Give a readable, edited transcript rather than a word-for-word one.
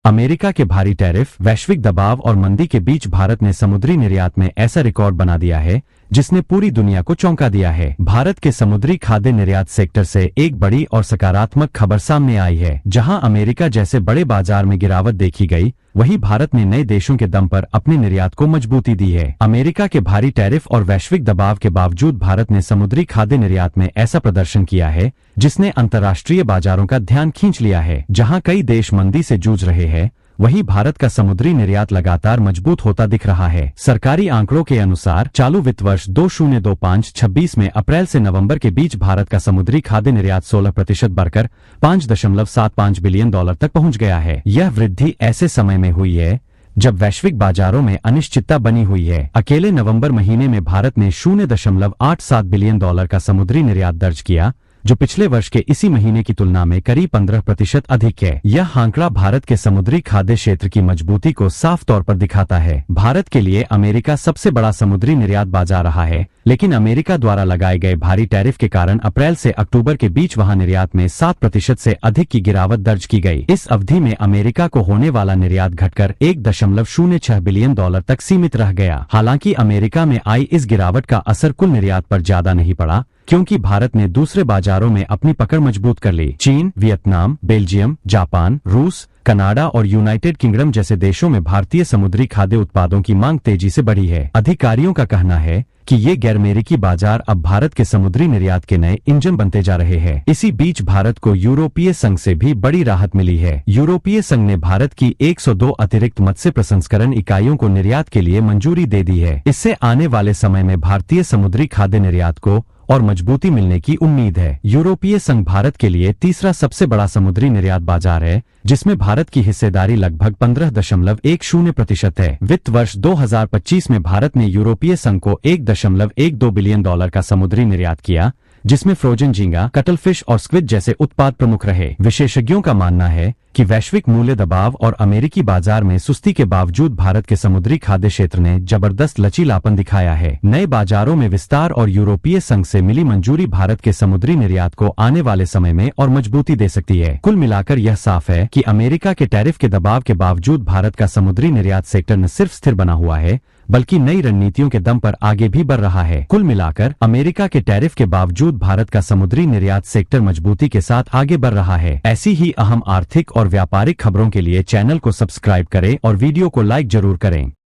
America के भारी tariff, वैश्विक दबाव और मंदी के बीच भारत ने समुद्री निर्यात में ऐसा रिकॉर्ड बना दिया है जिसने पूरी दुनिया को चौंका दिया है। भारत के समुद्री खाद्य निर्यात सेक्टर से एक बड़ी और सकारात्मक खबर सामने आई है। जहां अमेरिका जैसे बड़े बाजार में गिरावट देखी गई, वहीं भारत ने नए देशों के दम पर अपने निर्यात को मजबूती दी है। अमेरिका के भारी टैरिफ और वैश्विक दबाव के बावजूद भारत ने समुद्री खाद्य निर्यात में ऐसा प्रदर्शन किया है जिसने अंतर्राष्ट्रीय बाजारों का ध्यान खींच लिया है। जहां कई देश मंदी से जूझ रहे हैं, वहीं भारत का समुद्री निर्यात लगातार मजबूत होता दिख रहा है। सरकारी आंकड़ों के अनुसार चालू वित्त वर्ष 2025-26 में अप्रैल से नवंबर के बीच भारत का समुद्री खाद्य निर्यात 16% बढ़कर $5.75 बिलियन तक पहुंच गया है। यह वृद्धि ऐसे समय में हुई है जब वैश्विक बाजारों में अनिश्चितता बनी हुई है। अकेले नवंबर महीने में भारत ने $0.87 बिलियन का समुद्री निर्यात दर्ज किया, जो पिछले वर्ष के इसी महीने की तुलना में करीब 15% अधिक है। यह आंकड़ा भारत के समुद्री खाद्य क्षेत्र की मजबूती को साफ तौर पर दिखाता है। भारत के लिए अमेरिका सबसे बड़ा समुद्री निर्यात बाजार रहा है, लेकिन अमेरिका द्वारा लगाए गए भारी टैरिफ के कारण अप्रैल से अक्टूबर के बीच वहां निर्यात में 7% से अधिक की गिरावट दर्ज की गई। इस अवधि में अमेरिका को होने वाला निर्यात घटकर $1.06 बिलियन तक सीमित रह गया। हालांकि अमेरिका में आई इस गिरावट का असर कुल निर्यात पर ज्यादा नहीं पड़ा, क्योंकि भारत ने दूसरे बाजारों में अपनी पकड़ मजबूत कर ली। चीन, वियतनाम, बेल्जियम, जापान, रूस, कनाडा और यूनाइटेड किंगडम जैसे देशों में भारतीय समुद्री खाद्य उत्पादों की मांग तेजी से बढ़ी है। अधिकारियों का कहना है कि ये गैर अमेरिकी बाजार अब भारत के समुद्री निर्यात के नए इंजन बनते जा रहे हैं। इसी बीच भारत को यूरोपीय संघ से भी बड़ी राहत मिली है। यूरोपीय संघ ने भारत की 102 अतिरिक्त मत्स्य प्रसंस्करण इकाइयों को निर्यात के लिए मंजूरी दे दी है। इससे आने वाले समय में भारतीय समुद्री खाद्य निर्यात को और मजबूती मिलने की उम्मीद है। यूरोपीय संघ भारत के लिए तीसरा सबसे बड़ा समुद्री निर्यात बाजार है, जिसमें भारत की हिस्सेदारी लगभग 15.10% है। वित्त वर्ष 2025 में भारत ने यूरोपीय संघ को $1.12 बिलियन का समुद्री निर्यात किया, जिसमें फ्रोजन झींगा, कटलफिश और स्क्विड जैसे उत्पाद प्रमुख रहे। विशेषज्ञों का मानना है कि वैश्विक मूल्य दबाव और अमेरिकी बाजार में सुस्ती के बावजूद भारत के समुद्री खाद्य क्षेत्र ने जबरदस्त लचीलापन दिखाया है। नए बाजारों में विस्तार और यूरोपीय संघ से मिली मंजूरी भारत के समुद्री निर्यात को आने वाले समय में और मजबूती दे सकती है। कुल मिलाकर यह साफ है कि अमेरिका के टैरिफ के दबाव के बावजूद भारत का समुद्री निर्यात सेक्टर न सिर्फ स्थिर बना हुआ है, बल्कि नई रणनीतियों के दम पर आगे भी बढ़ रहा है। कुल मिलाकर अमेरिका के टैरिफ के बावजूद भारत का समुद्री निर्यात सेक्टर मजबूती के साथ आगे बढ़ रहा है। ऐसी ही अहम आर्थिक और व्यापारिक खबरों के लिए चैनल को सब्सक्राइब करें और वीडियो को लाइक जरूर करें।